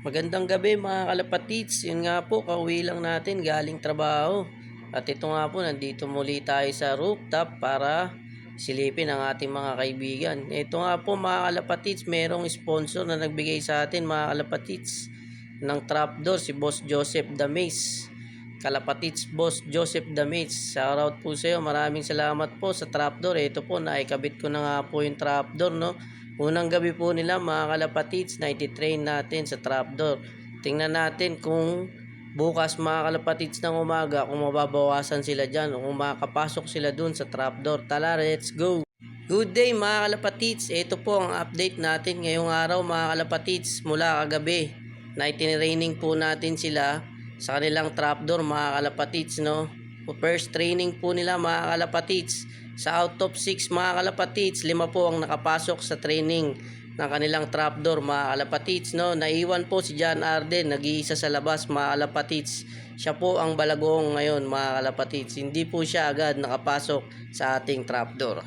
Magandang gabi mga kalapatids. Yun nga po, kauwi lang natin galing trabaho. At ito nga po, nandito muli tayo sa rooftop para silipin ang ating mga kaibigan. Ito nga po mga kalapatids, merong sponsor na nagbigay sa atin mga kalapatids ng trapdoor, si Boss Joseph Damis. Kalapatids Boss Joseph Damis, shoutout po sa iyo. Maraming salamat po sa trapdoor. Ito po, naikabit ko na nga po yung trapdoor, no. Unang gabi po nila mga kalapatids na iti-train natin sa trapdoor. Tingnan natin kung bukas mga kalapatids ng umaga kung mababawasan sila dyan o kung makakapasok sila dun sa trapdoor. Tala, let's go! Good day mga kalapatids. Ito po ang update natin ngayong araw mga kalapatids mula kagabi. Na itinraining po natin sila sa kanilang trapdoor mga kalapatids, no? First training po nila mga kalapatids. Sa out of 6 mga kalapatids, 5 po ang nakapasok sa training ng kanilang trapdoor mga kalapatids, no? Naiwan po si John Arden, nag-iisa sa labas mga kalapatids. Siya po ang balagong ngayon mga kalapatids. Hindi po siya agad nakapasok sa ating trapdoor.